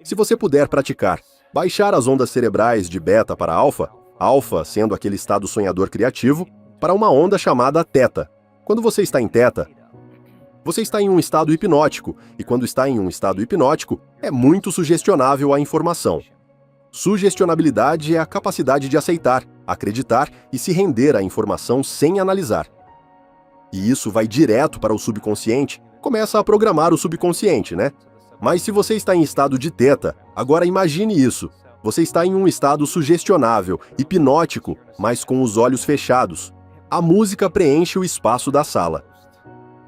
Se você puder praticar, baixar as ondas cerebrais de beta para alfa, alfa sendo aquele estado sonhador criativo, para uma onda chamada teta. Quando você está em teta, você está em um estado hipnótico, e quando está em um estado hipnótico, é muito sugestionável à informação. Sugestionabilidade é a capacidade de aceitar, acreditar e se render à informação sem analisar. E isso vai direto para o subconsciente, começa a programar o subconsciente, né? Mas se você está em estado de teta, agora imagine isso. Você está em um estado sugestionável, hipnótico, mas com os olhos fechados. A música preenche o espaço da sala.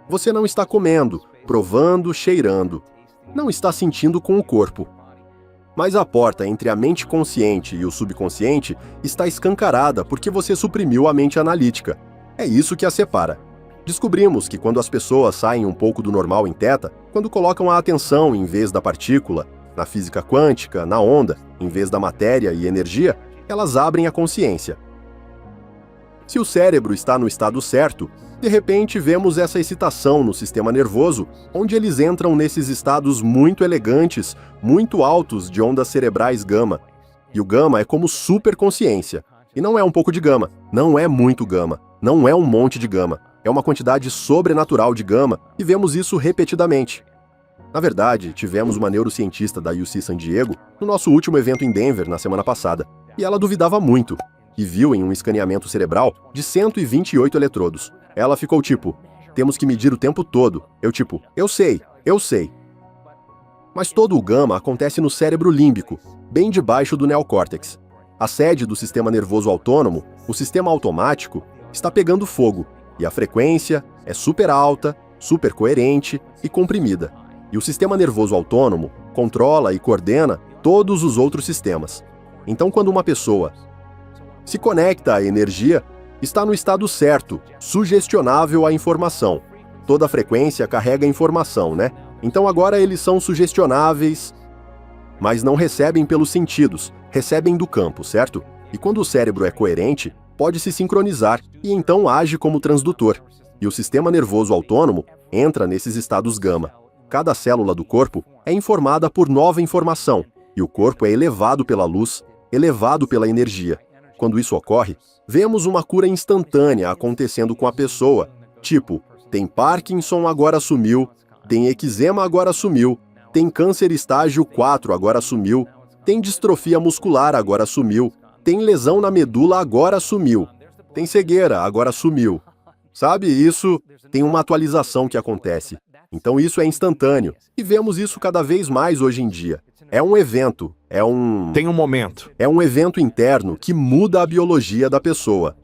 Você não está comendo, provando, cheirando. Não está sentindo com o corpo. Mas a porta entre a mente consciente e o subconsciente está escancarada porque você suprimiu a mente analítica. É isso que a separa. Descobrimos que quando as pessoas saem um pouco do normal em teta, quando colocam a atenção em vez da partícula, na física quântica, na onda, em vez da matéria e energia, elas abrem a consciência. Se o cérebro está no estado certo, de repente vemos essa excitação no sistema nervoso, onde eles entram nesses estados muito elegantes, muito altos de ondas cerebrais gama. E o gama é como superconsciência. E não é um pouco de gama, não é muito gama, não é um monte de gama. É uma quantidade sobrenatural de gama e vemos isso repetidamente. Na verdade, tivemos uma neurocientista da UC San Diego no nosso último evento em Denver na semana passada, e ela duvidava muito, e viu em um escaneamento cerebral de 128 eletrodos. Ela ficou tipo, temos que medir o tempo todo. Eu sei. Mas todo o gama acontece no cérebro límbico, bem debaixo do neocórtex. A sede do sistema nervoso autônomo, o sistema automático, está pegando fogo, e a frequência é super alta, super coerente e comprimida. E o sistema nervoso autônomo controla e coordena todos os outros sistemas. Então, quando uma pessoa se conecta à energia, está no estado certo, sugestionável à informação. Toda frequência carrega informação, né? Então agora eles são sugestionáveis, mas não recebem pelos sentidos, recebem do campo, certo? E quando o cérebro é coerente, pode se sincronizar e então age como transdutor. E o sistema nervoso autônomo entra nesses estados gama. Cada célula do corpo é informada por nova informação, e o corpo é elevado pela luz, elevado pela energia. Quando isso ocorre, vemos uma cura instantânea acontecendo com a pessoa. Tipo, tem Parkinson, agora sumiu, tem eczema, agora sumiu, tem câncer estágio 4, agora sumiu, tem distrofia muscular, agora sumiu, tem lesão na medula, agora sumiu, tem cegueira, agora sumiu. Sabe, isso tem uma atualização que acontece. Então isso é instantâneo, e vemos isso cada vez mais hoje em dia. É um evento, Tem um momento. é um evento interno que muda a biologia da pessoa.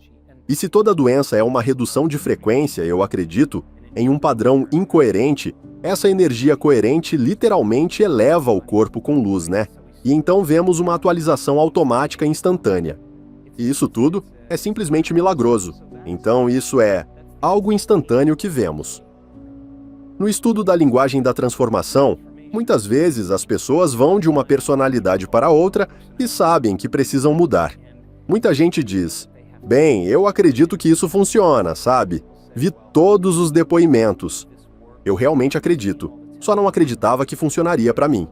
E se toda doença é uma redução de frequência, eu acredito, em um padrão incoerente, essa energia coerente literalmente eleva o corpo com luz, né? E então vemos uma atualização automática instantânea. E isso tudo é simplesmente milagroso. Então isso é algo instantâneo que vemos. No estudo da linguagem da transformação, muitas vezes as pessoas vão de uma personalidade para outra e sabem que precisam mudar. Muita gente diz, bem, eu acredito que isso funciona, sabe? Vi todos os depoimentos. Eu realmente acredito, só não acreditava que funcionaria para mim.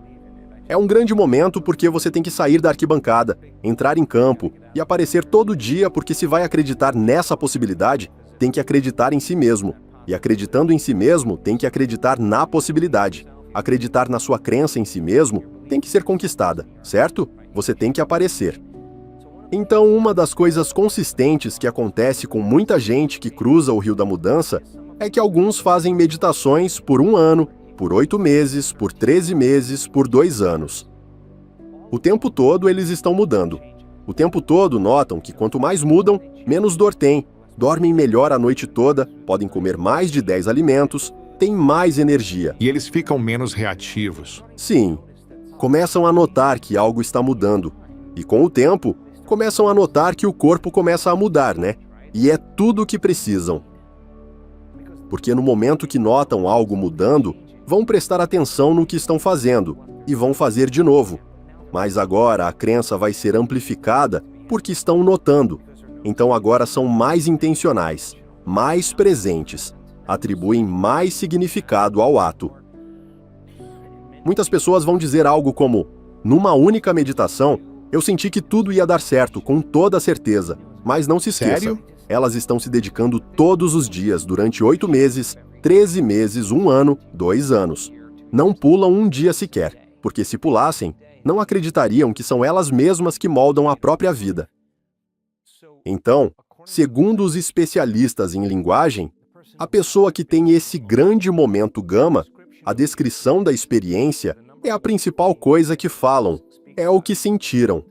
É um grande momento porque você tem que sair da arquibancada, entrar em campo e aparecer todo dia porque se vai acreditar nessa possibilidade, tem que acreditar em si mesmo. E acreditando em si mesmo, tem que acreditar na possibilidade. Acreditar na sua crença em si mesmo tem que ser conquistada, certo? Você tem que aparecer. Então, uma das coisas consistentes que acontece com muita gente que cruza o Rio da Mudança é que alguns fazem meditações por 1 ano, por 8 meses, por 13 meses, por 2 anos. O tempo todo eles estão mudando. O tempo todo notam que quanto mais mudam, menos dor tem, dormem melhor a noite toda, podem comer mais de 10 alimentos, têm mais energia. E eles ficam menos reativos. Sim, começam a notar que algo está mudando. E com o tempo, começam a notar que o corpo começa a mudar, né? E é tudo o que precisam. Porque no momento que notam algo mudando, vão prestar atenção no que estão fazendo e vão fazer de novo. Mas agora a crença vai ser amplificada porque estão notando. Então agora são mais intencionais, mais presentes, atribuem mais significado ao ato. Muitas pessoas vão dizer algo como, Numa única meditação, eu senti que tudo ia dar certo, com toda certeza. Mas não se esqueça, Sério? elas estão se dedicando todos os dias, durante 8 meses, 13 meses, 1 ano, 2 anos. Não pulam um dia sequer, porque se pulassem, não acreditariam que são elas mesmas que moldam a própria vida. Então, segundo os especialistas em linguagem, a pessoa que tem esse grande momento gama, a descrição da experiência, é a principal coisa que falam, é o que sentiram.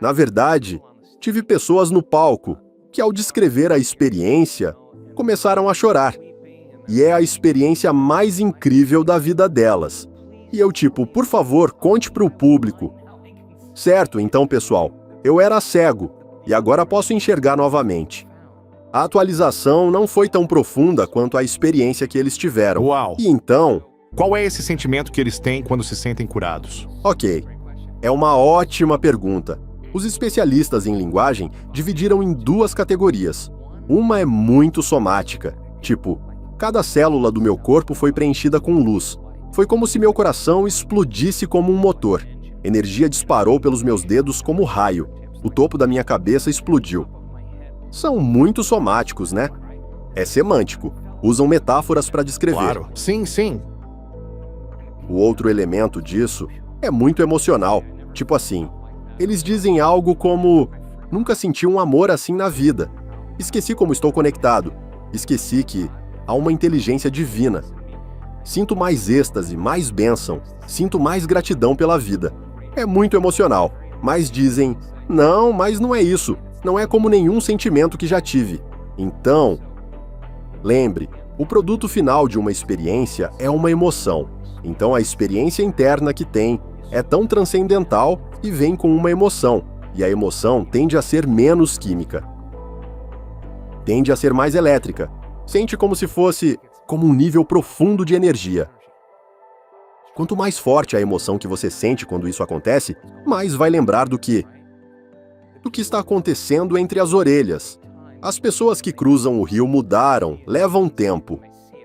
Na verdade, tive pessoas no palco que, ao descrever a experiência, começaram a chorar. E é a experiência mais incrível da vida delas. E eu tipo, por favor, conte para o público. Certo, então, pessoal, eu era cego e agora posso enxergar novamente. A atualização não foi tão profunda quanto a experiência que eles tiveram. Uau! E então, Qual é esse sentimento que eles têm quando se sentem curados? ok, é uma ótima pergunta. Os especialistas em linguagem dividiram em 2 categorias. Uma é muito somática, tipo, cada célula do meu corpo foi preenchida com luz. Foi como se meu coração explodisse como um motor. Energia disparou pelos meus dedos como raio. O topo da minha cabeça explodiu. São muito somáticos, né? É semântico. Usam metáforas para descrever. Claro. Sim, sim. O outro elemento disso é muito emocional. Tipo assim, eles dizem algo como: nunca senti um amor assim na vida. Esqueci como estou conectado. Esqueci que há uma inteligência divina. Sinto mais êxtase, mais bênção. Sinto mais gratidão pela vida. É muito emocional. Mas dizem: não, mas não é isso. Não é como nenhum sentimento que já tive. Então, lembre, o produto final de uma experiência é uma emoção. Então a experiência interna que tem é tão transcendental e vem com uma emoção. E a emoção tende a ser menos química. Tende a ser mais elétrica. Sente como se fosse como um nível profundo de energia. Quanto mais forte a emoção que você sente quando isso acontece, mais vai lembrar do que está acontecendo entre as orelhas. As pessoas que cruzam o rio mudaram, levam tempo.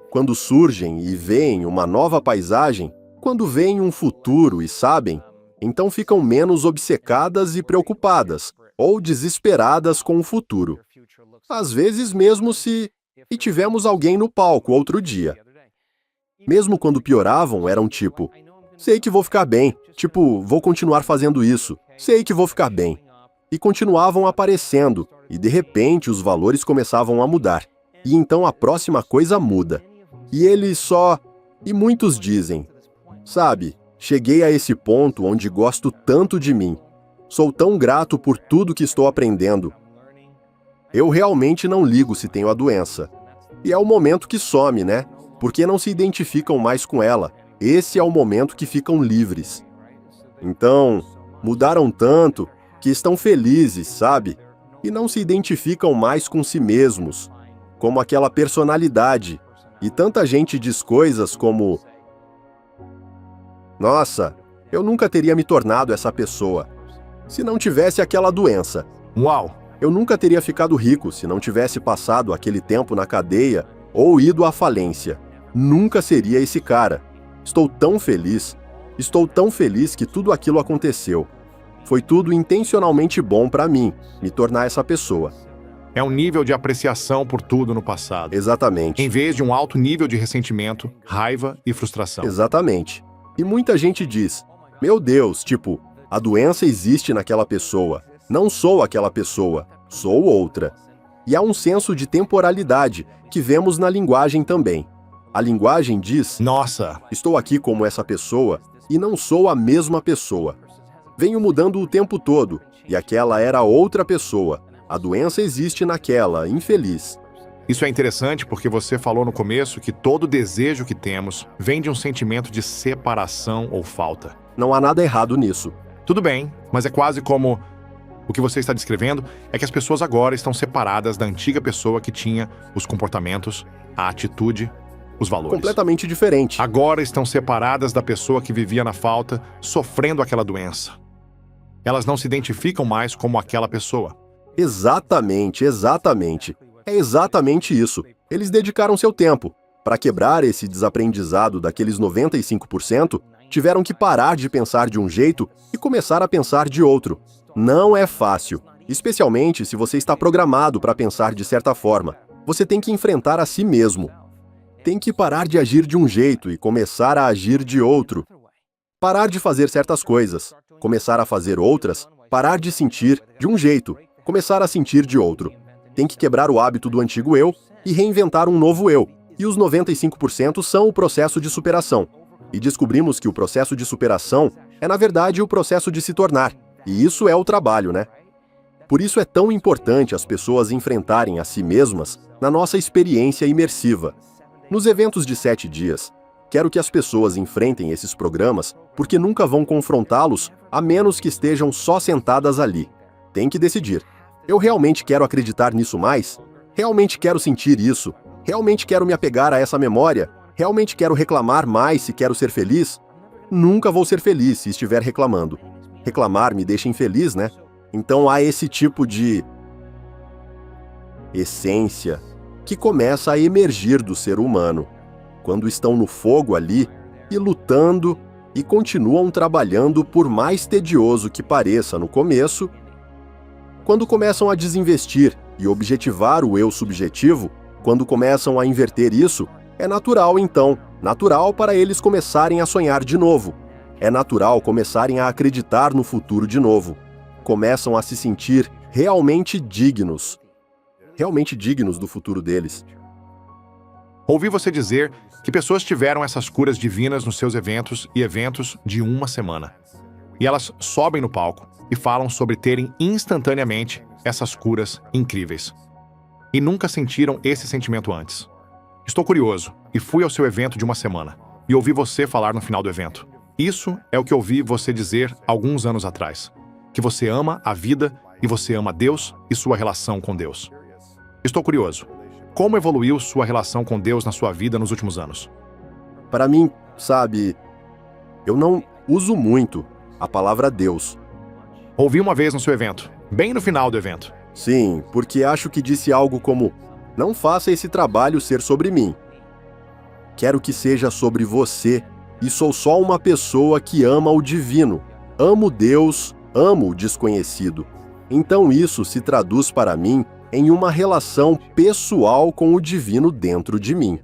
Quando surgem e veem uma nova paisagem, quando veem um futuro e sabem, então ficam menos obcecadas e preocupadas, ou desesperadas com o futuro. Às vezes mesmo se... E tivemos alguém no palco outro dia. Mesmo quando pioravam, eram tipo: sei que vou ficar bem, tipo, vou continuar fazendo isso, sei que vou ficar bem. E continuavam aparecendo, e de repente os valores começavam a mudar. E então a próxima coisa muda. E eles só... E muitos dizem: sabe, cheguei a esse ponto onde gosto tanto de mim. Sou tão grato por tudo que estou aprendendo. Eu realmente não ligo se tenho a doença. E é o momento que some, né? Porque não se identificam mais com ela. Esse é o momento que ficam livres. Então, mudaram tanto que estão felizes, sabe? E não se identificam mais com si mesmos, como aquela personalidade. E tanta gente diz coisas como: nossa, eu nunca teria me tornado essa pessoa se não tivesse aquela doença. Uau! Eu nunca teria ficado rico se não tivesse passado aquele tempo na cadeia ou ido à falência. Nunca seria esse cara. Estou tão feliz que tudo aquilo aconteceu. Foi tudo intencionalmente bom para mim, me tornar essa pessoa. É um nível de apreciação por tudo no passado, Exatamente. em vez de um alto nível de ressentimento, raiva e frustração. Exatamente. E muita gente diz: meu Deus, tipo, a doença existe naquela pessoa. Não sou aquela pessoa, sou outra. E há um senso de temporalidade que vemos na linguagem também. A linguagem diz: Nossa! estou aqui como essa pessoa e não sou a mesma pessoa. Venho mudando o tempo todo, e aquela era outra pessoa. A doença existe naquela, infeliz. Isso é interessante porque você falou no começo que todo desejo que temos vem de um sentimento de separação ou falta. Não há nada errado nisso. Tudo bem, mas é quase como... O que você está descrevendo é que as pessoas agora estão separadas da antiga pessoa que tinha os comportamentos, a atitude, os valores. Completamente diferente. Agora estão separadas da pessoa que vivia na falta, sofrendo aquela doença. Elas não se identificam mais como aquela pessoa. Exatamente, exatamente. É exatamente isso. Eles dedicaram seu tempo para quebrar esse desaprendizado daqueles 95% tiveram que parar de pensar de um jeito e começar a pensar de outro. Não é fácil, especialmente se você está programado para pensar de certa forma. Você tem que enfrentar a si mesmo. Tem que parar de agir de um jeito e começar a agir de outro. Parar de fazer certas coisas, começar a fazer outras, parar de sentir de um jeito, começar a sentir de outro. Tem que quebrar o hábito do antigo eu e reinventar um novo eu. E os 95% são o processo de superação. E descobrimos que o processo de superação é, na verdade, o processo de se tornar. E isso é o trabalho, né? Por isso é tão importante as pessoas enfrentarem a si mesmas na nossa experiência imersiva. Nos eventos de 7 dias, quero que as pessoas enfrentem esses programas porque nunca vão confrontá-los a menos que estejam só sentadas ali. Tem que decidir. Eu realmente quero acreditar nisso mais? Realmente quero sentir isso? Realmente quero me apegar a essa memória? Realmente quero reclamar mais se quero ser feliz? Nunca vou ser feliz se estiver reclamando. Reclamar me deixa infeliz, né? Então há esse tipo de essência que começa a emergir do ser humano, quando estão no fogo ali e lutando e continuam trabalhando por mais tedioso que pareça no começo. Quando começam a desinvestir e objetivar o eu subjetivo, quando começam a inverter isso, é natural então, natural para eles começarem a sonhar de novo. É natural começarem a acreditar no futuro de novo. Começam a se sentir realmente dignos do futuro deles. Ouvi você dizer que pessoas tiveram essas curas divinas nos seus eventos e eventos de uma semana. E elas sobem no palco e falam sobre terem instantaneamente essas curas incríveis. E nunca sentiram esse sentimento antes. Estou curioso e fui ao seu evento de uma semana e ouvi você falar no final do evento. Isso é o que ouvi você dizer alguns anos atrás. Que você ama a vida e você ama Deus e sua relação com Deus. Estou curioso. Como evoluiu sua relação com Deus na sua vida nos últimos anos? Para mim, sabe, eu não uso muito a palavra Deus. Ouvi uma vez no seu evento, bem no final do evento. Sim, porque acho que disse algo como: não faça esse trabalho ser sobre mim. Quero que seja sobre você, e sou só uma pessoa que ama o divino. Amo Deus, amo o desconhecido. Então isso se traduz para mim em uma relação pessoal com o divino dentro de mim.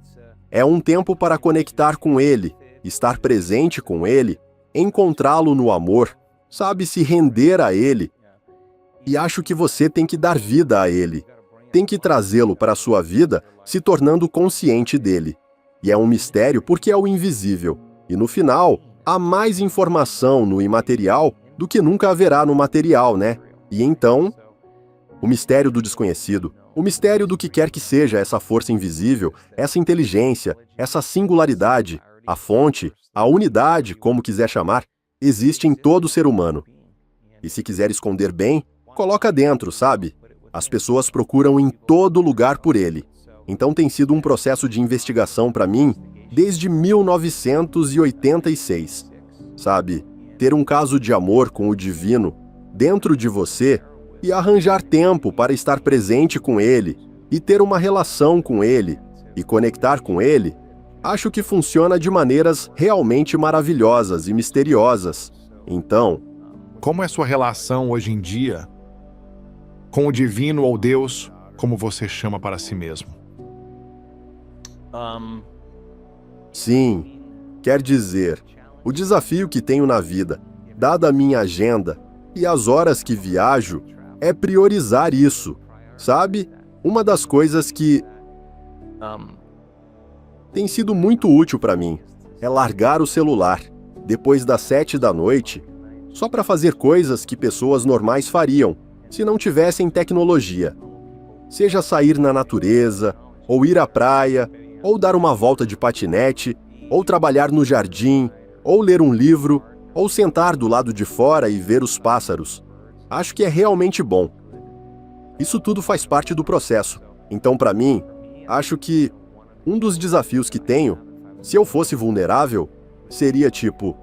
É um tempo para conectar com ele, estar presente com ele, encontrá-lo no amor, sabe, se render a ele. E acho que você tem que dar vida a ele. Tem que trazê-lo para a sua vida, se tornando consciente dele. E é um mistério porque é o invisível. E no final, há mais informação no imaterial do que nunca haverá no material, né? E então, o mistério do desconhecido, o mistério do que quer que seja essa força invisível, essa inteligência, essa singularidade, a fonte, a unidade, como quiser chamar, existe em todo ser humano. E se quiser esconder bem, coloca dentro, sabe? As pessoas procuram em todo lugar por ele. Então tem sido um processo de investigação para mim desde 1986. Sabe? Ter um caso de amor com o divino dentro de você e arranjar tempo para estar presente com ele e ter uma relação com ele e conectar com ele, acho que funciona de maneiras realmente maravilhosas e misteriosas. Então, como é sua relação hoje em dia com o divino ou Deus, como você chama para si mesmo? Sim, quer dizer, o desafio que tenho na vida, dada a minha agenda e as horas que viajo, é priorizar isso, sabe? Uma das coisas que tem sido muito útil para mim é largar o celular depois das 7 da noite, só para fazer coisas que pessoas normais fariam se não tivessem tecnologia. Seja sair na natureza, ou ir à praia, ou dar uma volta de patinete, ou trabalhar no jardim, ou ler um livro, ou sentar do lado de fora e ver os pássaros. Acho que é realmente bom. Isso tudo faz parte do processo. Então, para mim, acho que um dos desafios que tenho, se eu fosse vulnerável, seria tipo,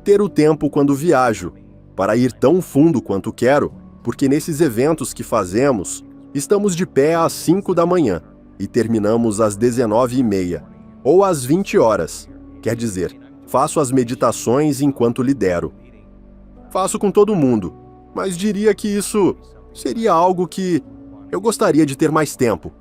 ter o tempo quando viajo, para ir tão fundo quanto quero, porque nesses eventos que fazemos, estamos de pé às 5 da manhã e terminamos às 19h30, ou às 20 horas. Quer dizer, Faço as meditações enquanto lidero. Faço com todo mundo, mas diria que isso seria algo que eu gostaria de ter mais tempo.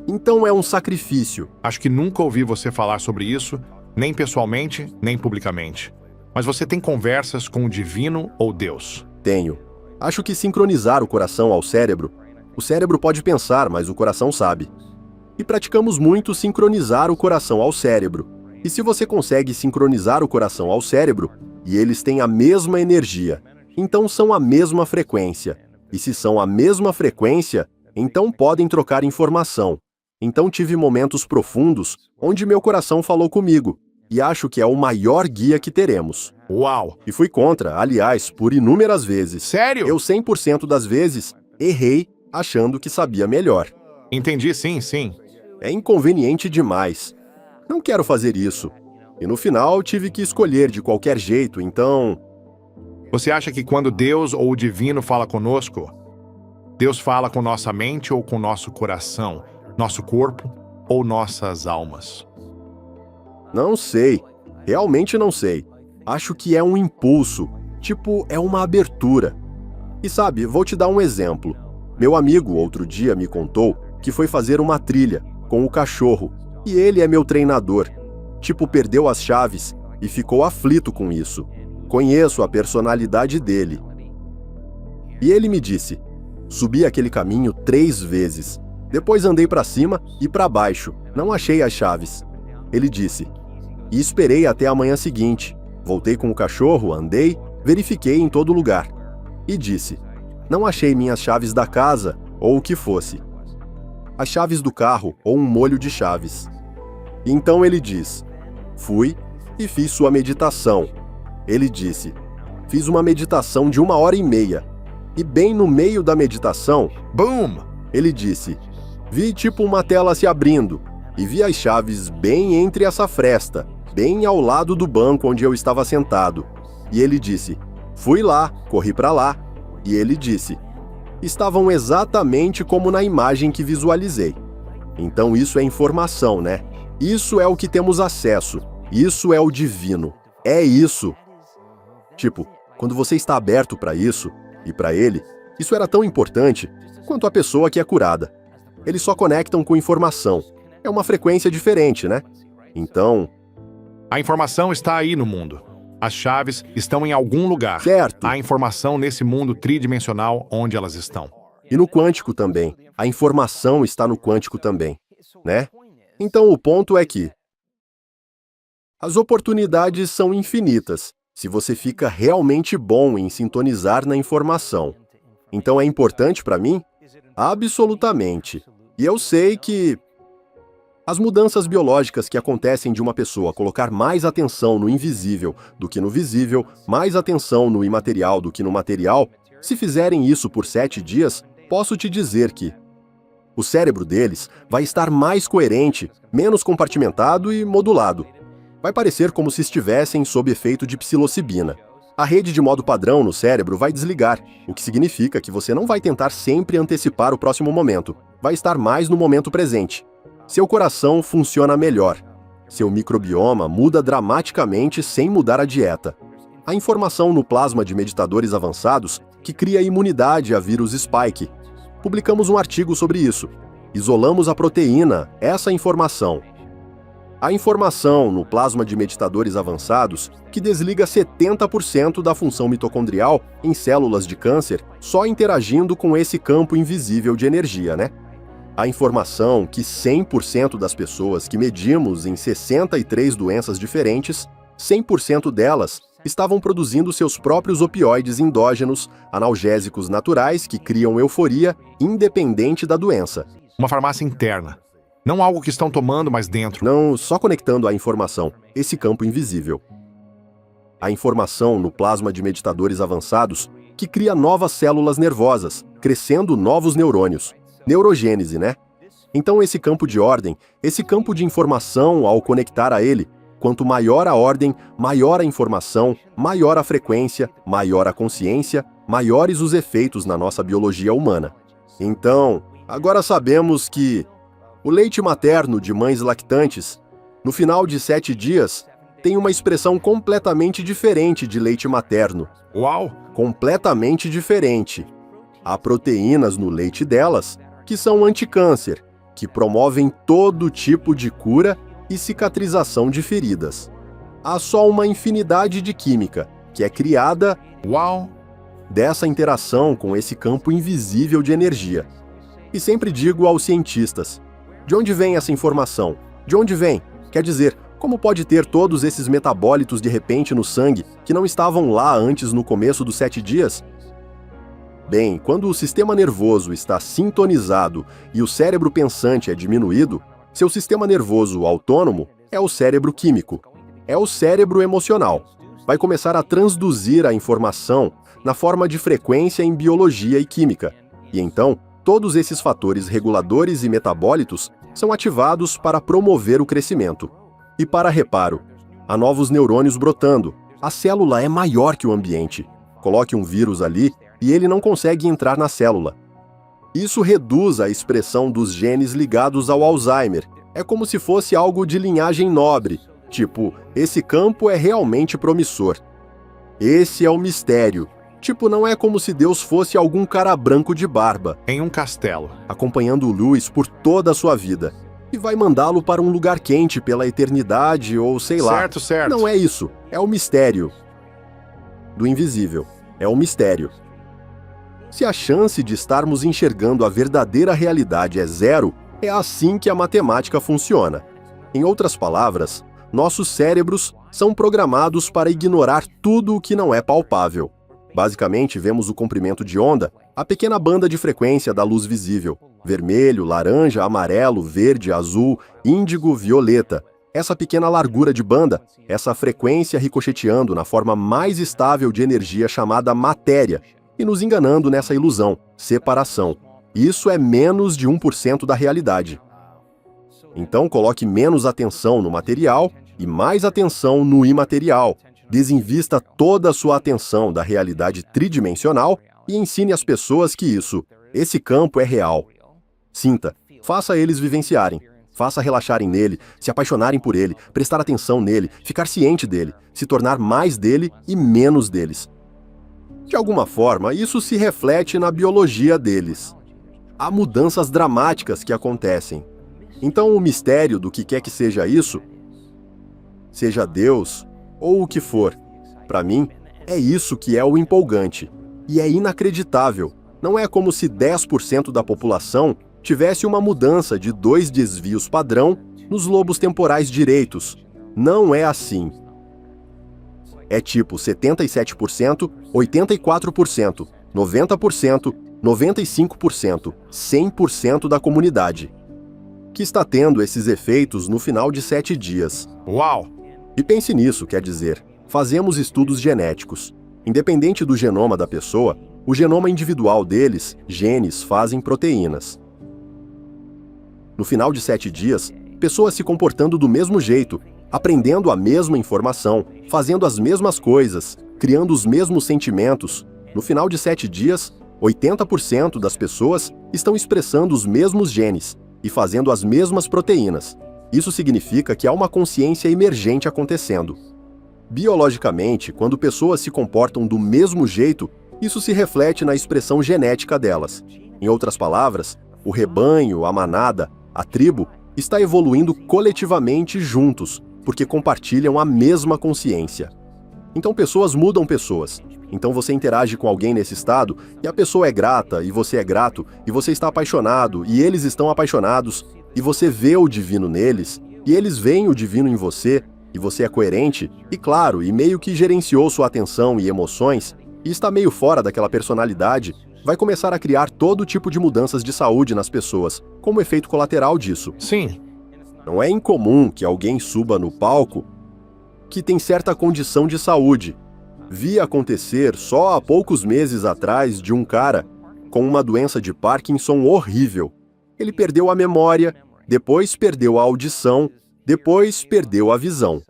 Então é um sacrifício. Acho que nunca ouvi você falar sobre isso, nem pessoalmente, nem publicamente. Mas você tem conversas com o divino ou Deus? Tenho. Acho que sincronizar o coração ao cérebro, o cérebro pode pensar, mas o coração sabe. E praticamos muito sincronizar o coração ao cérebro. E se você consegue sincronizar o coração ao cérebro, e eles têm a mesma energia, então são a mesma frequência. E se são a mesma frequência, então podem trocar informação. Então tive momentos profundos onde meu coração falou comigo, e acho que é o maior guia que teremos. Uau! E fui contra, aliás, por inúmeras vezes. Sério? Eu 100% das vezes errei achando que sabia melhor. Entendi, sim. É inconveniente demais. Não quero fazer isso. E no final tive que escolher de qualquer jeito, então... Você acha que quando Deus ou o divino fala conosco, Deus fala com nossa mente ou com nosso coração, nosso corpo ou nossas almas? Não sei. Realmente não sei. Acho que é um impulso. Tipo, é uma abertura. E sabe, vou te dar um exemplo. Meu amigo outro dia me contou que foi fazer uma trilha com o cachorro. E ele é meu treinador. Tipo, perdeu as chaves e ficou aflito com isso. Conheço a personalidade dele. E ele me disse: subi aquele caminho 3 vezes. Depois andei para cima e para baixo. Não achei as chaves. Ele disse: e esperei até a manhã seguinte. Voltei com o cachorro, andei, verifiquei em todo lugar. E disse: não achei minhas chaves da casa ou o que fosse. As chaves do carro ou um molho de chaves. Então ele diz: fui e fiz sua meditação. Ele disse: fiz uma meditação de 1h30. E bem no meio da meditação, Boom! Ele disse: vi tipo uma tela se abrindo e vi as chaves bem entre essa fresta, bem ao lado do banco onde eu estava sentado. E ele disse: fui lá, corri para lá. E ele disse: estavam exatamente como na imagem que visualizei. Então isso é informação, né? Isso é o que temos acesso. Isso é o divino. É isso. Tipo, quando você está aberto para isso, e para ele, isso era tão importante quanto a pessoa que é curada. Eles só conectam com informação. É uma frequência diferente, né? Então... A informação está aí no mundo. As chaves estão em algum lugar. Certo. Há informação nesse mundo tridimensional onde elas estão. E no quântico também. A informação está no quântico também, né? Então o ponto é que as oportunidades são infinitas, se você fica realmente bom em sintonizar na informação. Então é importante para mim? Absolutamente. E eu sei que as mudanças biológicas que acontecem de uma pessoa colocar mais atenção no invisível do que no visível, mais atenção no imaterial do que no material, se fizerem isso por 7 dias, posso te dizer que o cérebro deles vai estar mais coerente, menos compartimentado e modulado. Vai parecer como se estivessem sob efeito de psilocibina. A rede de modo padrão no cérebro vai desligar, o que significa que você não vai tentar sempre antecipar o próximo momento, vai estar mais no momento presente. Seu coração funciona melhor. Seu microbioma muda dramaticamente sem mudar a dieta. A informação no plasma de meditadores avançados que cria imunidade a vírus Spike. Publicamos um artigo sobre isso. Isolamos a proteína, essa informação. A informação no plasma de meditadores avançados que desliga 70% da função mitocondrial em células de câncer só interagindo com esse campo invisível de energia, né? A informação que 100% das pessoas que medimos em 63 doenças diferentes, 100% delas estavam produzindo seus próprios opioides endógenos, analgésicos naturais que criam euforia independente da doença. Uma farmácia interna. Não algo que estão tomando, mas dentro. Não só conectando a informação, esse campo invisível. A informação no plasma de meditadores avançados que cria novas células nervosas, crescendo novos neurônios. Neurogênese, né? Então esse campo de ordem, esse campo de informação ao conectar a ele, quanto maior a ordem, maior a informação, maior a frequência, maior a consciência, maiores os efeitos na nossa biologia humana. Então, agora sabemos que o leite materno de mães lactantes, no final de 7 dias, têm uma expressão completamente diferente de leite materno. Uau! Completamente diferente. Há proteínas no leite delas que são anticâncer, que promovem todo tipo de cura e cicatrização de feridas. Há só uma infinidade de química que é criada Uau! dessa interação com esse campo invisível de energia. E sempre digo aos cientistas, de onde vem essa informação? De onde vem? Quer dizer, como pode ter todos esses metabólitos de repente no sangue que não estavam lá antes no começo dos 7 dias? Bem, quando o sistema nervoso está sintonizado e o cérebro pensante é diminuído, seu sistema nervoso autônomo é o cérebro químico, é o cérebro emocional. Vai começar a transduzir a informação na forma de frequência em biologia e química. E então, todos esses fatores reguladores e metabólitos são ativados para promover o crescimento. E para reparo, há novos neurônios brotando. A célula é maior que o ambiente. Coloque um vírus ali e ele não consegue entrar na célula. Isso reduz a expressão dos genes ligados ao Alzheimer. É como se fosse algo de linhagem nobre, tipo, esse campo é realmente promissor. Esse é o mistério. Tipo, não é como se Deus fosse algum cara branco de barba, Em um castelo. acompanhando o Lewis por toda a sua vida, e vai mandá-lo para um lugar quente pela eternidade ou sei lá. Certo. Não é isso. É o mistério do invisível. É o mistério. Se a chance de estarmos enxergando a verdadeira realidade é zero, é assim que a matemática funciona. Em outras palavras, nossos cérebros são programados para ignorar tudo o que não é palpável. Basicamente, vemos o comprimento de onda, a pequena banda de frequência da luz visível: vermelho, laranja, amarelo, verde, azul, índigo, violeta. Essa pequena largura de banda, essa frequência ricocheteando na forma mais estável de energia chamada matéria, e nos enganando nessa ilusão, separação. Isso é menos de 1% da realidade. Então coloque menos atenção no material e mais atenção no imaterial. Desinvista toda a sua atenção da realidade tridimensional e ensine às pessoas que esse campo é real. Sinta, faça eles vivenciarem, faça relaxarem nele, se apaixonarem por ele, prestar atenção nele, ficar ciente dele, se tornar mais dele e menos deles. De alguma forma, isso se reflete na biologia deles. Há mudanças dramáticas que acontecem. Então, o mistério do que quer que seja isso, seja Deus ou o que for, para mim, é isso que é o empolgante. E é inacreditável. Não é como se 10% da população tivesse uma mudança de 2 desvios padrão nos lobos temporais direitos. Não é assim. É tipo 77%, 84%, 90%, 95%, 100% da comunidade que está tendo esses efeitos no final de 7 dias. Uau! E pense nisso, quer dizer, fazemos estudos genéticos. Independente do genoma da pessoa, o genoma individual deles, genes, fazem proteínas. No final de 7 dias, pessoas se comportando do mesmo jeito, aprendendo a mesma informação, fazendo as mesmas coisas, criando os mesmos sentimentos. No final de 7 dias, 80% das pessoas estão expressando os mesmos genes e fazendo as mesmas proteínas. Isso significa que há uma consciência emergente acontecendo. Biologicamente, quando pessoas se comportam do mesmo jeito, isso se reflete na expressão genética delas. Em outras palavras, o rebanho, a manada, a tribo, está evoluindo coletivamente juntos, porque compartilham a mesma consciência. Então pessoas mudam pessoas. Então você interage com alguém nesse estado, e a pessoa é grata, e você é grato, e você está apaixonado, e eles estão apaixonados, e você vê o divino neles, e eles veem o divino em você, e você é coerente, e claro, e meio que gerenciou sua atenção e emoções, e está meio fora daquela personalidade, vai começar a criar todo tipo de mudanças de saúde nas pessoas, como efeito colateral disso. Sim. Não é incomum que alguém suba no palco que tem certa condição de saúde. Vi acontecer só há poucos meses atrás de um cara com uma doença de Parkinson horrível. Ele perdeu a memória, depois perdeu a audição, depois perdeu a visão.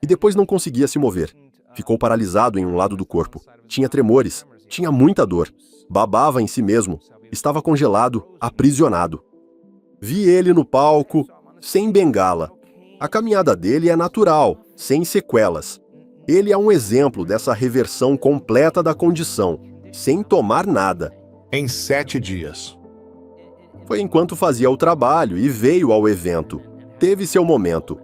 E depois não conseguia se mover. Ficou paralisado em um lado do corpo. Tinha tremores, tinha muita dor. Babava em si mesmo. Estava congelado, aprisionado. Vi ele no palco, sem bengala. A caminhada dele é natural, sem sequelas. Ele é um exemplo dessa reversão completa da condição, sem tomar nada. Em 7 dias. Foi enquanto fazia o trabalho e veio ao evento. Teve seu momento.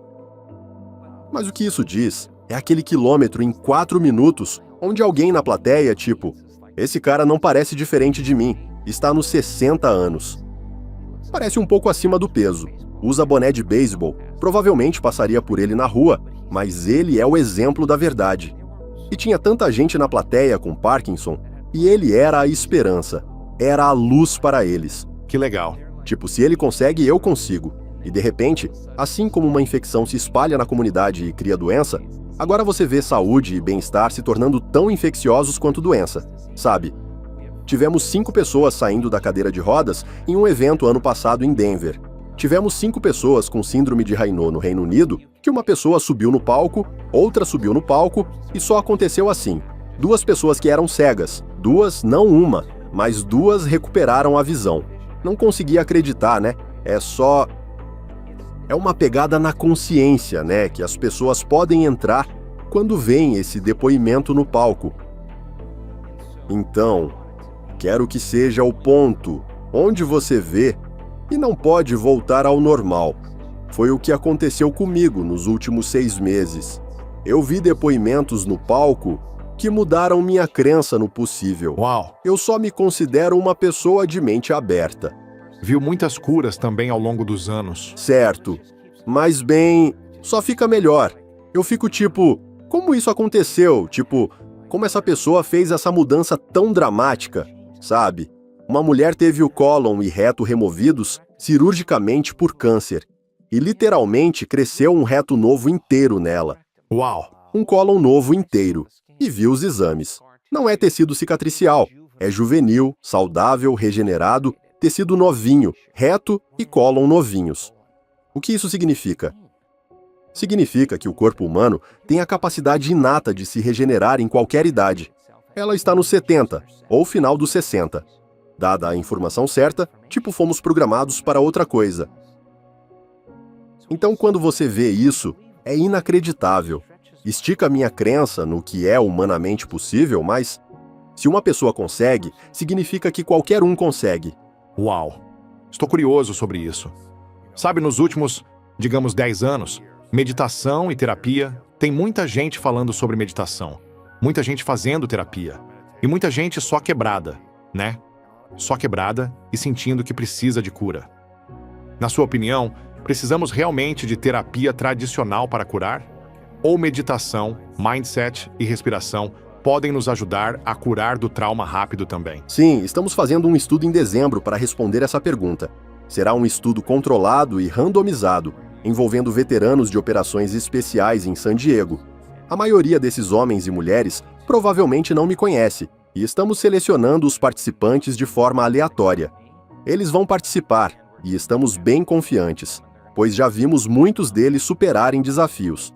Mas o que isso diz é aquele quilômetro em 4 minutos, onde alguém na plateia, tipo, esse cara não parece diferente de mim, está nos 60 anos. Parece um pouco acima do peso, usa boné de beisebol, provavelmente passaria por ele na rua, mas ele é o exemplo da verdade. E tinha tanta gente na plateia com Parkinson, e ele era a esperança, era a luz para eles. Que legal. Tipo, se ele consegue, eu consigo. E de repente, assim como uma infecção se espalha na comunidade e cria doença, agora você vê saúde e bem-estar se tornando tão infecciosos quanto doença, sabe? Tivemos 5 pessoas saindo da cadeira de rodas em um evento ano passado em Denver. Tivemos 5 pessoas com síndrome de Raynaud no Reino Unido, que uma pessoa subiu no palco, outra subiu no palco, e só aconteceu assim. 2 pessoas que eram cegas, 2, não uma, mas 2 recuperaram a visão. Não conseguia acreditar, né? É uma pegada na consciência, né? Que as pessoas podem entrar quando veem esse depoimento no palco. Então, quero que seja o ponto onde você vê e não pode voltar ao normal. Foi o que aconteceu comigo nos últimos 6 meses. Eu vi depoimentos no palco que mudaram minha crença no possível. Uau! Eu só me considero uma pessoa de mente aberta. Viu muitas curas também ao longo dos anos. Certo, mas bem, só fica melhor. Eu fico tipo, como isso aconteceu? Tipo, como essa pessoa fez essa mudança tão dramática, sabe? Uma mulher teve o cólon e reto removidos cirurgicamente por câncer. E literalmente cresceu um reto novo inteiro nela. Uau! Um cólon novo inteiro. E viu os exames. Não é tecido cicatricial, é juvenil, saudável, regenerado, tecido novinho, reto e cólon novinhos. O que isso significa? Significa que o corpo humano tem a capacidade inata de se regenerar em qualquer idade. Ela está nos 70, ou final dos 60. Dada a informação certa, tipo fomos programados para outra coisa. Então quando você vê isso, é inacreditável. Estica minha crença no que é humanamente possível, mas se uma pessoa consegue, significa que qualquer um consegue. Uau! Estou curioso sobre isso. Sabe, nos últimos, digamos, 10 anos, meditação e terapia, tem muita gente falando sobre meditação. Muita gente fazendo terapia. E muita gente só quebrada, né? Só quebrada e sentindo que precisa de cura. Na sua opinião, precisamos realmente de terapia tradicional para curar? Ou meditação, mindset e respiração podem nos ajudar a curar do trauma rápido também? Sim, estamos fazendo um estudo em dezembro para responder essa pergunta. Será um estudo controlado e randomizado, envolvendo veteranos de operações especiais em San Diego. A maioria desses homens e mulheres provavelmente não me conhece, e estamos selecionando os participantes de forma aleatória. Eles vão participar, e estamos bem confiantes, pois já vimos muitos deles superarem desafios.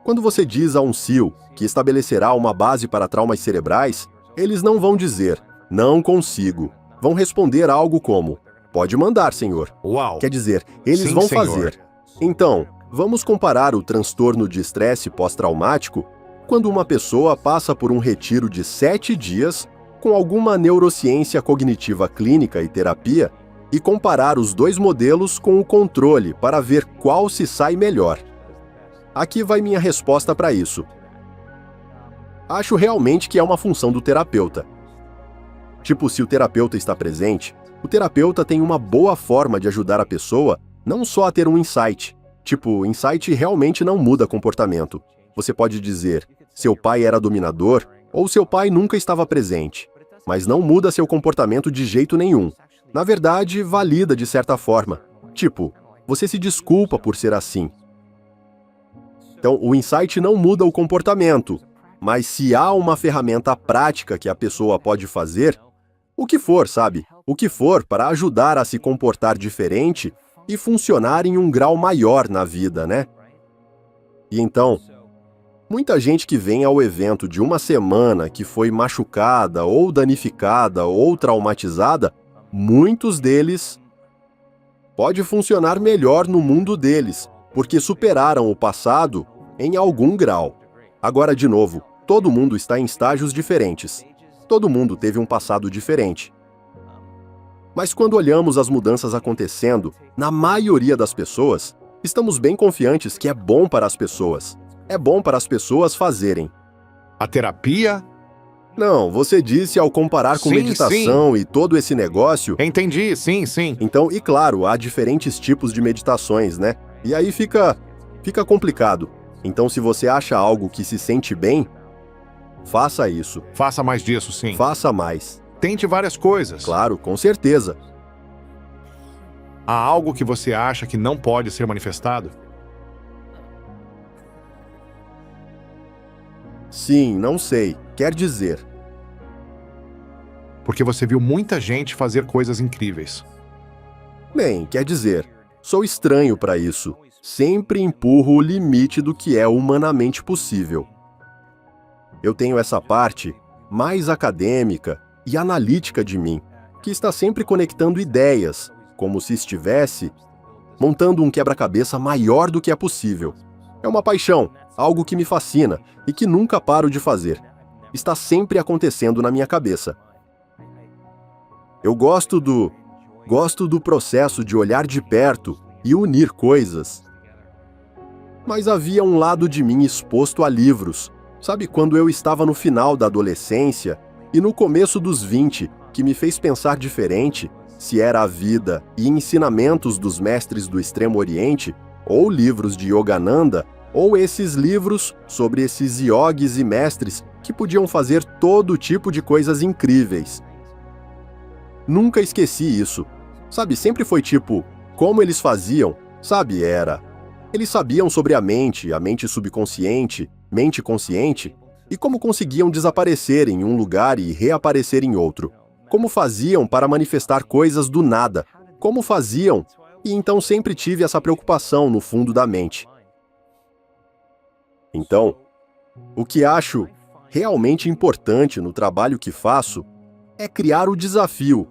Quando você diz a um SEAL que estabelecerá uma base para traumas cerebrais, eles não vão dizer, não consigo. Vão responder algo como, pode mandar, senhor. Uau! Quer dizer, eles Sim, vão senhor. fazer. Então, vamos comparar o transtorno de estresse pós-traumático quando uma pessoa passa por um retiro de 7 dias com alguma neurociência cognitiva clínica e terapia e comparar os 2 modelos com o controle para ver qual se sai melhor. Aqui vai minha resposta para isso. Acho realmente que é uma função do terapeuta. Tipo, se o terapeuta está presente, o terapeuta tem uma boa forma de ajudar a pessoa não só a ter um insight. Tipo, insight realmente não muda comportamento. Você pode dizer, seu pai era dominador ou seu pai nunca estava presente, mas não muda seu comportamento de jeito nenhum. Na verdade, valida de certa forma. Tipo, você se desculpa por ser assim. Então, o insight não muda o comportamento, mas se há uma ferramenta prática que a pessoa pode fazer, o que for, sabe? O que for para ajudar a se comportar diferente e funcionar em um grau maior na vida, né? E então, muita gente que vem ao evento de uma semana que foi machucada ou danificada ou traumatizada, muitos deles pode funcionar melhor no mundo deles, porque superaram o passado em algum grau. Agora, de novo, todo mundo está em estágios diferentes. Todo mundo teve um passado diferente. Mas quando olhamos as mudanças acontecendo, na maioria das pessoas, estamos bem confiantes que é bom para as pessoas. É bom para as pessoas fazerem. A terapia? Não, você disse ao comparar com Sim, meditação e todo esse negócio. Entendi, sim, sim. Então, e claro, há diferentes tipos de meditações, né? E aí fica complicado. Então, se você acha algo que se sente bem, faça isso. Faça mais disso, sim. Faça mais. Tente várias coisas. Claro, com certeza. Há algo que você acha que não pode ser manifestado? Sim, não sei. Quer dizer, Porque você viu muita gente fazer coisas incríveis. bem, quer dizer, sou estranho para isso. Sempre empurro o limite do que é humanamente possível. Eu tenho essa parte mais acadêmica e analítica de mim, que está sempre conectando ideias, como se estivesse montando um quebra-cabeça maior do que é possível. É uma paixão, algo que me fascina e que nunca paro de fazer. Está sempre acontecendo na minha cabeça. Eu gosto do processo de olhar de perto e unir coisas. Mas havia um lado de mim exposto a livros, sabe, quando eu estava no final da adolescência e no começo dos 20, que me fez pensar diferente se era a vida e ensinamentos dos mestres do Extremo Oriente, ou livros de Yogananda, ou esses livros sobre esses yogis e mestres que podiam fazer todo tipo de coisas incríveis. Nunca esqueci isso. Sabe, sempre foi tipo, como eles faziam, sabe, era. Eles sabiam sobre a mente subconsciente, mente consciente, e como conseguiam desaparecer em um lugar e reaparecer em outro. Como faziam para manifestar coisas do nada. Como faziam, e então sempre tive essa preocupação no fundo da mente. Então, o que acho realmente importante no trabalho que faço é criar o desafio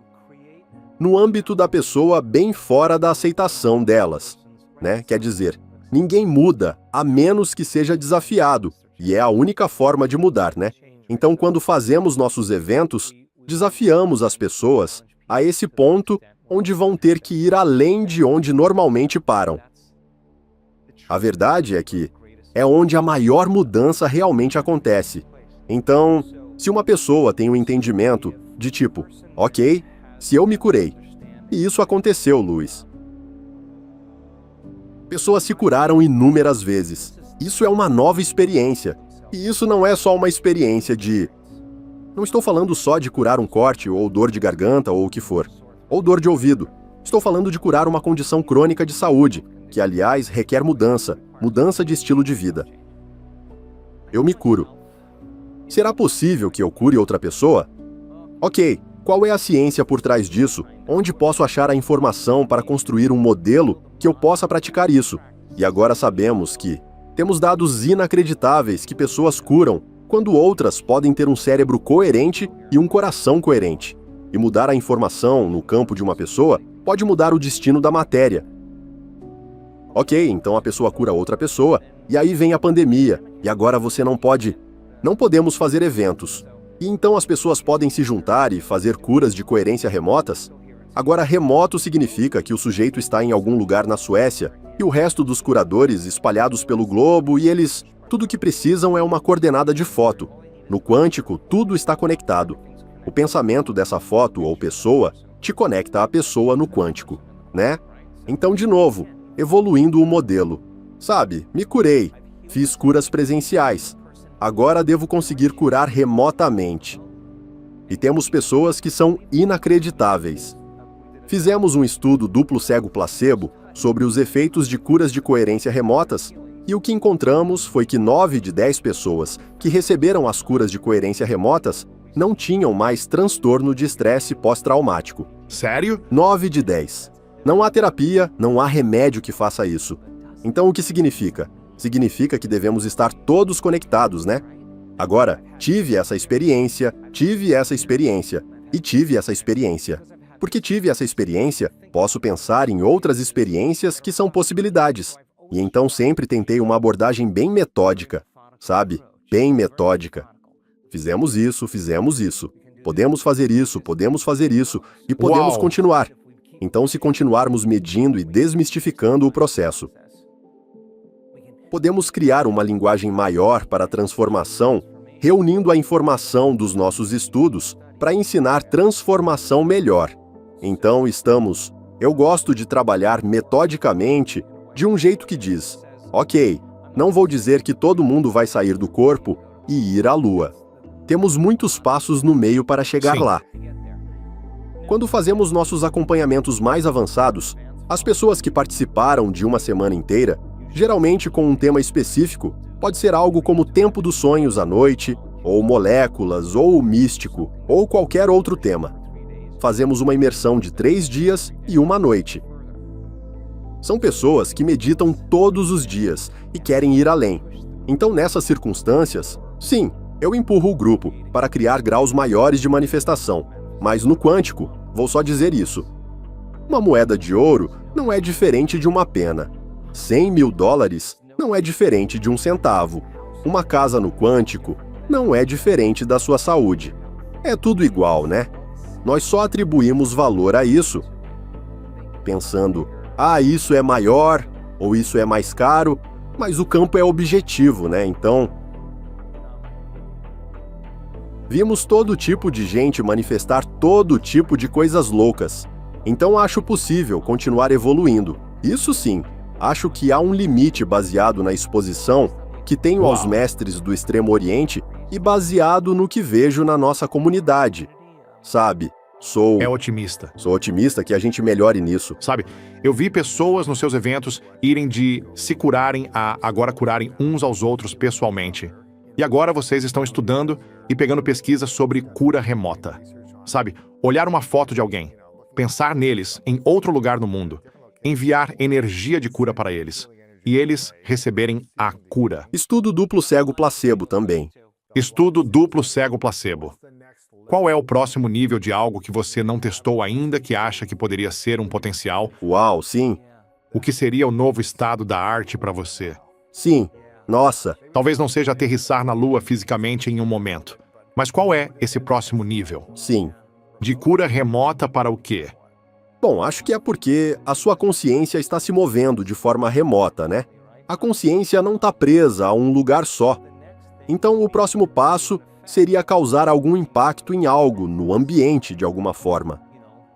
no âmbito da pessoa bem fora da aceitação delas, né? Quer dizer, ninguém muda a menos que seja desafiado, e é a única forma de mudar, né? Então, quando fazemos nossos eventos, desafiamos as pessoas a esse ponto onde vão ter que ir além de onde normalmente param. A verdade é que é onde a maior mudança realmente acontece. Então, se uma pessoa tem um entendimento de tipo, ok, se eu me curei, e isso aconteceu, Luiz. Pessoas se curaram inúmeras vezes. Isso é uma nova experiência. E isso não é só uma experiência de... Não estou falando só de curar um corte, ou dor de garganta, ou o que for. Ou dor de ouvido. Estou falando de curar uma condição crônica de saúde, que, aliás, requer mudança de estilo de vida. Eu me curo. Será possível que eu cure outra pessoa? Ok, qual é a ciência por trás disso? Onde posso achar a informação para construir um modelo que eu possa praticar isso? E agora sabemos que temos dados inacreditáveis que pessoas curam, quando outras podem ter um cérebro coerente e um coração coerente. E mudar a informação no campo de uma pessoa pode mudar o destino da matéria. Ok, então a pessoa cura outra pessoa, e aí vem a pandemia, e agora você não podemos fazer eventos. E então as pessoas podem se juntar e fazer curas de coerência remotas? Agora, remoto significa que o sujeito está em algum lugar na Suécia, e o resto dos curadores espalhados pelo globo, e eles... Tudo o que precisam é uma coordenada de foto. No quântico, tudo está conectado. O pensamento dessa foto ou pessoa te conecta à pessoa no quântico, né? Então, de novo, evoluindo o modelo. Sabe, me curei, fiz curas presenciais. Agora devo conseguir curar remotamente. E temos pessoas que são inacreditáveis. Fizemos um estudo duplo cego placebo sobre os efeitos de curas de coerência remotas, e o que encontramos foi que 9 de 10 pessoas que receberam as curas de coerência remotas não tinham mais transtorno de estresse pós-traumático. Sério? 9 de 10. Não há terapia, não há remédio que faça isso. Então o que significa? Significa que devemos estar todos conectados, né? Agora, tive essa experiência, e tive essa experiência. Porque tive essa experiência, posso pensar em outras experiências que são possibilidades. E então sempre tentei uma abordagem bem metódica, sabe? Bem metódica. Fizemos isso. Podemos fazer isso e podemos Uau! continuar. Então, se continuarmos medindo e desmistificando o processo, podemos criar uma linguagem maior para a transformação, reunindo a informação dos nossos estudos para ensinar transformação melhor. Então, eu gosto de trabalhar metodicamente de um jeito que diz: ok, não vou dizer que todo mundo vai sair do corpo e ir à Lua. Temos muitos passos no meio para chegar Sim. lá. Quando fazemos nossos acompanhamentos mais avançados, as pessoas que participaram de uma semana inteira, geralmente com um tema específico, pode ser algo como o tempo dos sonhos à noite, ou moléculas, ou o místico, ou qualquer outro tema. Fazemos uma imersão de 3 dias e 1 noite. São pessoas que meditam todos os dias e querem ir além. Então, nessas circunstâncias, sim, eu empurro o grupo para criar graus maiores de manifestação. Mas no quântico, vou só dizer isso. Uma moeda de ouro não é diferente de uma pena. 100 mil dólares não é diferente de 1 centavo. Uma casa no quântico não é diferente da sua saúde. É tudo igual, né? Nós só atribuímos valor a isso, pensando, isso é maior, ou isso é mais caro, mas o campo é objetivo, né? Então, vimos todo tipo de gente manifestar todo tipo de coisas loucas. Então acho possível continuar evoluindo. Isso sim, acho que há um limite baseado na exposição que tenho aos mestres do Extremo Oriente e baseado no que vejo na nossa comunidade. Sabe, sou Otimista. otimista que a gente melhore nisso. Sabe, eu vi pessoas nos seus eventos irem de se curarem a agora curarem uns aos outros pessoalmente. E agora vocês estão estudando e pegando pesquisa sobre cura remota. Sabe, olhar uma foto de alguém, pensar neles em outro lugar no mundo, enviar energia de cura para eles, e eles receberem a cura. Estudo duplo cego placebo também. Estudo duplo cego placebo. Qual é o próximo nível de algo que você não testou ainda que acha que poderia ser um potencial? Uau, sim, O que seria o novo estado da arte para você? sim, nossa, Talvez não seja aterrissar na Lua fisicamente em um momento. Mas qual é esse próximo nível? sim. De cura remota para o quê? Bom, acho que é porque a sua consciência está se movendo de forma remota, né? A consciência não está presa a um lugar só. Então, o próximo passo seria causar algum impacto em algo, no ambiente, de alguma forma.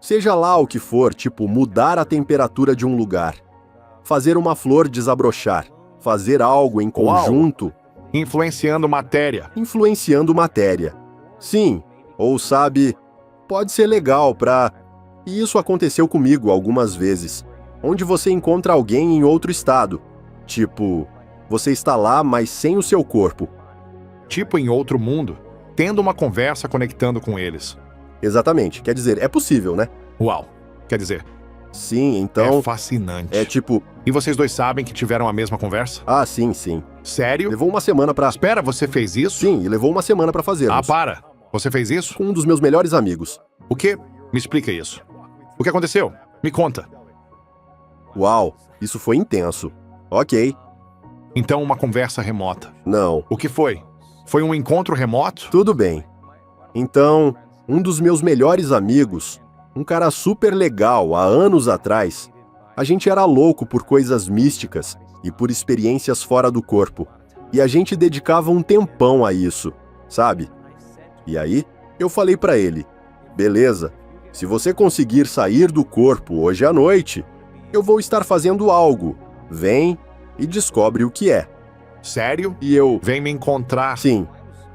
Seja lá o que for, tipo mudar a temperatura de um lugar, fazer uma flor desabrochar, fazer algo em conjunto, Influenciando matéria. influenciando matéria. Sim, ou sabe, pode ser legal E isso aconteceu comigo algumas vezes, onde você encontra alguém em outro estado. Tipo, você está lá, mas sem o seu corpo. Tipo em outro mundo, tendo uma conversa conectando com eles. Exatamente, quer dizer, é possível, né? Uau! Quer dizer, Sim, então, é fascinante. é tipo, E vocês dois sabem que tiveram a mesma conversa? sim, sim. Sério? Levou uma semana pra... Espera, você fez isso? Sim, e levou uma semana pra fazermos. Para! Você fez isso? Com um dos meus melhores amigos. O quê? Me explica isso. O que aconteceu? Me conta. Uau, isso foi intenso. Ok, Então, uma conversa remota. não, O que foi? Foi um encontro remoto? tudo bem. Então, um dos meus melhores amigos, um cara super legal há anos atrás, a gente era louco por coisas místicas e por experiências fora do corpo. E a gente dedicava um tempão a isso, sabe? E aí, eu falei pra ele, beleza, se você conseguir sair do corpo hoje à noite, eu vou estar fazendo algo. Vem e descobre o que é. Sério? E eu, Vem me encontrar. sim,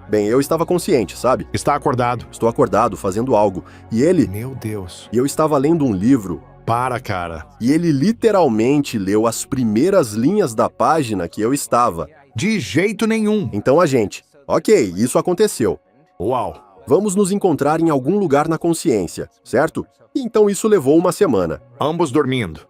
bem, eu estava consciente, sabe? Está acordado. Estou acordado, fazendo algo. E Meu Deus. eu estava lendo um livro, Para, cara. e ele literalmente leu as primeiras linhas da página que eu estava. De jeito nenhum. Então a gente, ok, isso aconteceu. Uau. Vamos nos encontrar em algum lugar na consciência, certo? E então isso levou uma semana. Ambos dormindo.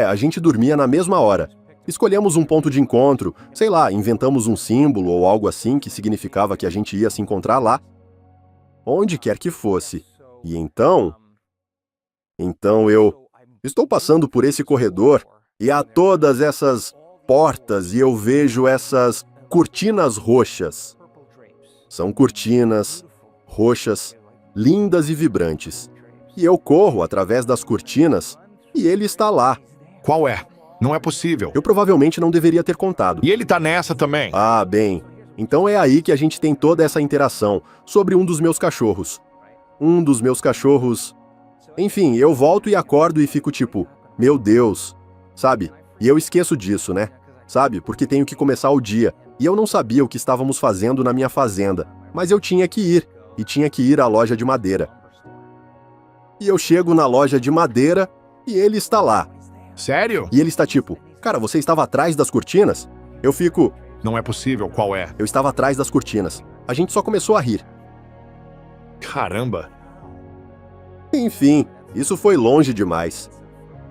A gente dormia na mesma hora. Escolhemos um ponto de encontro, sei lá, inventamos um símbolo ou algo assim que significava que a gente ia se encontrar lá. Onde quer que fosse. E então eu estou passando por esse corredor e há todas essas portas e eu vejo essas cortinas roxas. São cortinas roxas, lindas e vibrantes. E eu corro através das cortinas e ele está lá. Qual é? Não é possível. Eu provavelmente não deveria ter contado. E ele tá nessa também. Ah, bem. Então é aí que a gente tem toda essa interação sobre um dos meus cachorros. Um dos meus cachorros... Enfim, eu volto e acordo e fico tipo, meu Deus, sabe? E eu esqueço disso, né? Sabe? Porque tenho que começar o dia. E eu não sabia o que estávamos fazendo na minha fazenda, mas eu tinha que ir. E tinha que ir à loja de madeira. E eu chego na loja de madeira e ele está lá. Sério? E ele está tipo, cara, você estava atrás das cortinas? Eu fico, Não é possível. Qual é? eu estava atrás das cortinas. A gente só começou a rir. Caramba. Enfim, isso foi longe demais.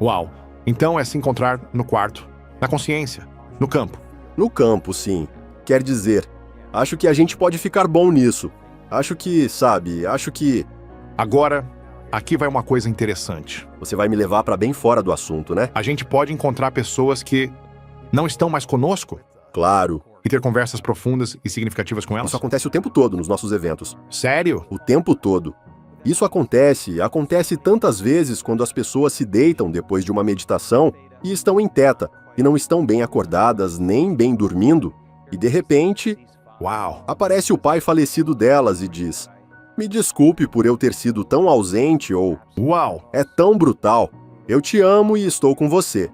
Uau. Então é se encontrar no quarto, na consciência, no campo. No campo, sim. Quer dizer, acho que a gente pode ficar bom nisso. Acho que, sabe, Agora, aqui vai uma coisa interessante. você vai me levar para bem fora do assunto, né? A gente pode encontrar pessoas que não estão mais conosco Claro. e ter conversas profundas e significativas com elas. Isso acontece o tempo todo nos nossos eventos. Sério? O tempo todo. Isso acontece tantas vezes quando as pessoas se deitam depois de uma meditação e estão em teta, e não estão bem acordadas nem bem dormindo, e de repente Uau. aparece o pai falecido delas e diz: me desculpe por eu ter sido tão ausente ou Uau. é tão brutal, eu te amo e estou com você.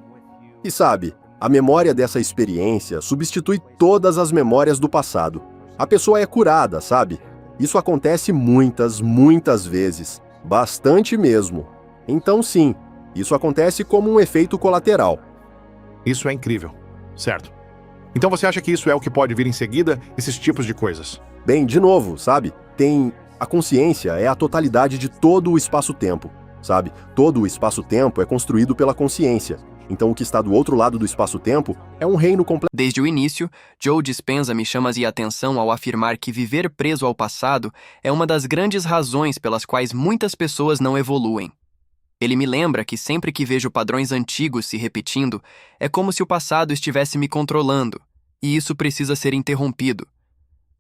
E sabe, a memória dessa experiência substitui todas as memórias do passado. A pessoa é curada, sabe? Isso acontece muitas vezes. Bastante mesmo. Então sim, isso acontece como um efeito colateral. Isso é incrível. Certo. Então você acha que isso é o que pode vir em seguida, esses tipos de coisas? Bem, de novo, sabe? A consciência é a totalidade de todo o espaço-tempo, sabe? Todo o espaço-tempo é construído pela consciência. Então o que está do outro lado do espaço-tempo é um reino completo. Desde o início, Joe Dispenza me chama a atenção ao afirmar que viver preso ao passado é uma das grandes razões pelas quais muitas pessoas não evoluem. Ele me lembra que sempre que vejo padrões antigos se repetindo, é como se o passado estivesse me controlando, e isso precisa ser interrompido.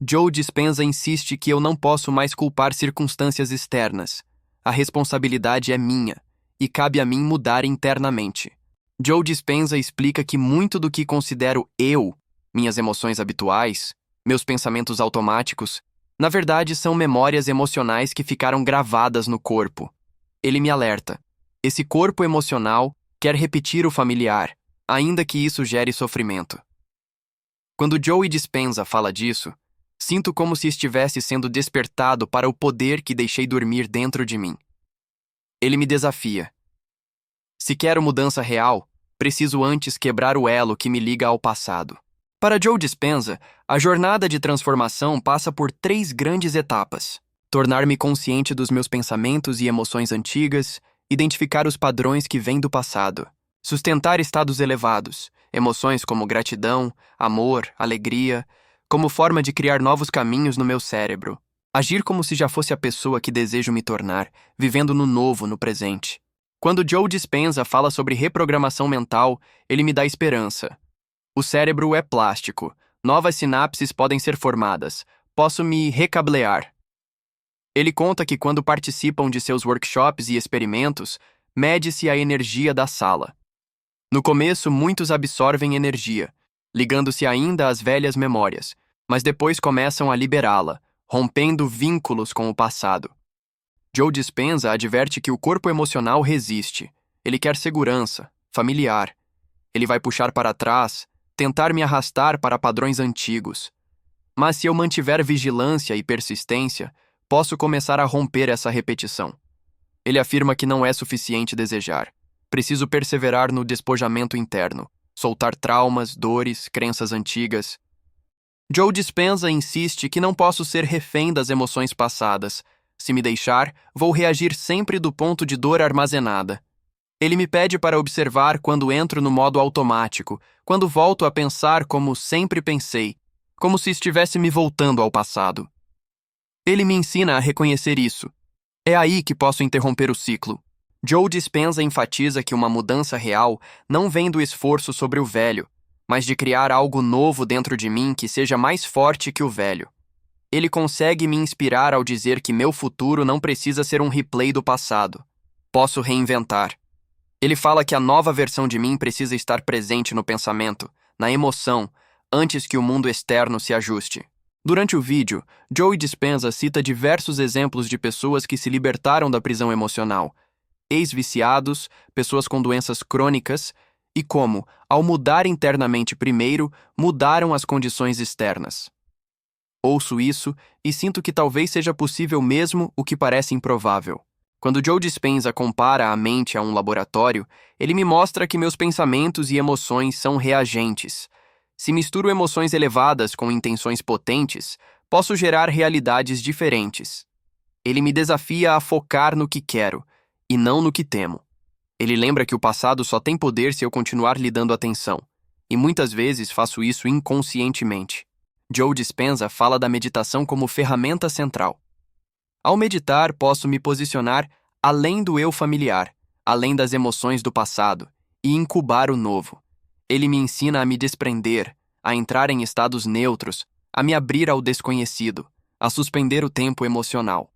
Joe Dispenza insiste que eu não posso mais culpar circunstâncias externas. A responsabilidade é minha, e cabe a mim mudar internamente. Joe Dispenza explica que muito do que considero eu, minhas emoções habituais, meus pensamentos automáticos, na verdade são memórias emocionais que ficaram gravadas no corpo. Ele me alerta. Esse corpo emocional quer repetir o familiar, ainda que isso gere sofrimento. Quando Joe Dispenza fala disso, sinto como se estivesse sendo despertado para o poder que deixei dormir dentro de mim. Ele me desafia. Se quero mudança real, preciso antes quebrar o elo que me liga ao passado. Para Joe Dispenza, a jornada de transformação passa por 3 grandes etapas. Tornar-me consciente dos meus pensamentos e emoções antigas, identificar os padrões que vêm do passado. Sustentar estados elevados, emoções como gratidão, amor, alegria, como forma de criar novos caminhos no meu cérebro. Agir como se já fosse a pessoa que desejo me tornar, vivendo no novo, no presente. Quando Joe Dispenza fala sobre reprogramação mental, ele me dá esperança. O cérebro é plástico, novas sinapses podem ser formadas, posso me recablear. Ele conta que quando participam de seus workshops e experimentos, mede-se a energia da sala. No começo, muitos absorvem energia, ligando-se ainda às velhas memórias, mas depois começam a liberá-la, rompendo vínculos com o passado. Joe Dispenza adverte que o corpo emocional resiste. Ele quer segurança, familiar. Ele vai puxar para trás, tentar me arrastar para padrões antigos. Mas se eu mantiver vigilância e persistência, posso começar a romper essa repetição. Ele afirma que não é suficiente desejar. Preciso perseverar no despojamento interno, soltar traumas, dores, crenças antigas. Joe Dispenza insiste que não posso ser refém das emoções passadas. Se me deixar, vou reagir sempre do ponto de dor armazenada. Ele me pede para observar quando entro no modo automático, quando volto a pensar como sempre pensei, como se estivesse me voltando ao passado. Ele me ensina a reconhecer isso. É aí que posso interromper o ciclo. Joe Dispenza enfatiza que uma mudança real não vem do esforço sobre o velho, mas de criar algo novo dentro de mim que seja mais forte que o velho. Ele consegue me inspirar ao dizer que meu futuro não precisa ser um replay do passado. Posso reinventar. Ele fala que a nova versão de mim precisa estar presente no pensamento, na emoção, antes que o mundo externo se ajuste. Durante o vídeo, Joe Dispenza cita diversos exemplos de pessoas que se libertaram da prisão emocional, ex-viciados, pessoas com doenças crônicas, e como, ao mudar internamente primeiro, mudaram as condições externas. Ouço isso e sinto que talvez seja possível mesmo o que parece improvável. Quando Joe Dispenza compara a mente a um laboratório, ele me mostra que meus pensamentos e emoções são reagentes. Se misturo emoções elevadas com intenções potentes, posso gerar realidades diferentes. Ele me desafia a focar no que quero, e não no que temo. Ele lembra que o passado só tem poder se eu continuar lhe dando atenção, e muitas vezes faço isso inconscientemente. Joe Dispenza fala da meditação como ferramenta central. Ao meditar, posso me posicionar além do eu familiar, além das emoções do passado, e incubar o novo. Ele me ensina a me desprender, a entrar em estados neutros, a me abrir ao desconhecido, a suspender o tempo emocional.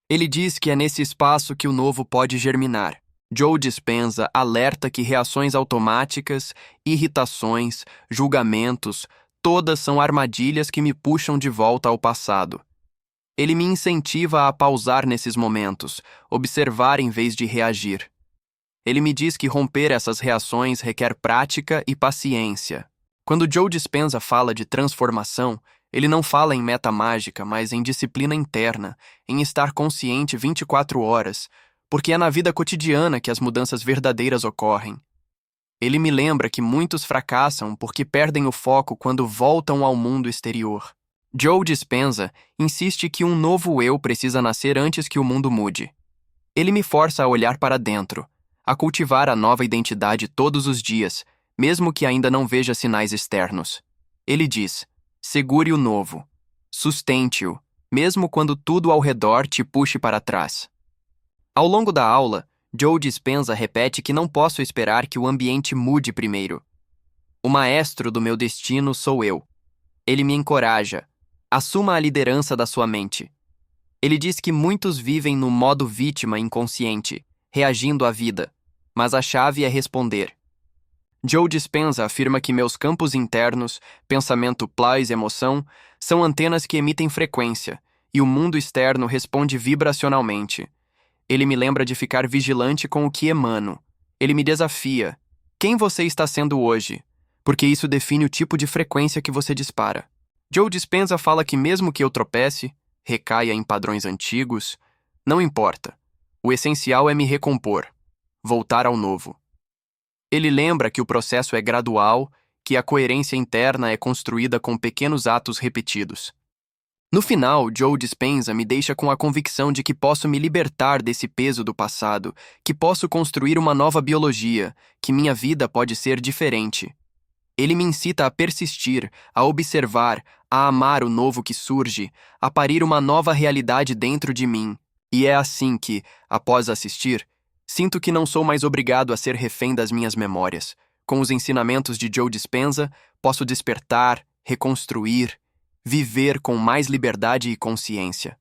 Ele diz que é nesse espaço que o novo pode germinar. Joe Dispenza alerta que reações automáticas, irritações, julgamentos, todas são armadilhas que me puxam de volta ao passado. Ele me incentiva a pausar nesses momentos, observar em vez de reagir. Ele me diz que romper essas reações requer prática e paciência. Quando Joe Dispenza fala de transformação, ele não fala em meta mágica, mas em disciplina interna, em estar consciente 24 horas, porque é na vida cotidiana que as mudanças verdadeiras ocorrem. Ele me lembra que muitos fracassam porque perdem o foco quando voltam ao mundo exterior. Joe Dispenza insiste que um novo eu precisa nascer antes que o mundo mude. Ele me força a olhar para dentro, a cultivar a nova identidade todos os dias, mesmo que ainda não veja sinais externos. Ele diz: segure o novo, sustente-o, mesmo quando tudo ao redor te puxe para trás. Ao longo da aula, Joe Dispenza repete que não posso esperar que o ambiente mude primeiro. O maestro do meu destino sou eu. Ele me encoraja. Assuma a liderança da sua mente. Ele diz que muitos vivem no modo vítima inconsciente, reagindo à vida, mas a chave é responder. Joe Dispenza afirma que meus campos internos, pensamento plus emoção, são antenas que emitem frequência, e o mundo externo responde vibracionalmente. Ele me lembra de ficar vigilante com o que emano. Ele me desafia. Quem você está sendo hoje? Porque isso define o tipo de frequência que você dispara. Joe Dispenza fala que mesmo que eu tropece, recaia em padrões antigos, não importa. O essencial é me recompor, voltar ao novo. Ele lembra que o processo é gradual, que a coerência interna é construída com pequenos atos repetidos. No final, Joe Dispenza me deixa com a convicção de que posso me libertar desse peso do passado, que posso construir uma nova biologia, que minha vida pode ser diferente. Ele me incita a persistir, a observar, a amar o novo que surge, a parir uma nova realidade dentro de mim. E é assim que, após assistir, sinto que não sou mais obrigado a ser refém das minhas memórias. Com os ensinamentos de Joe Dispenza, posso despertar, reconstruir, viver com mais liberdade e consciência.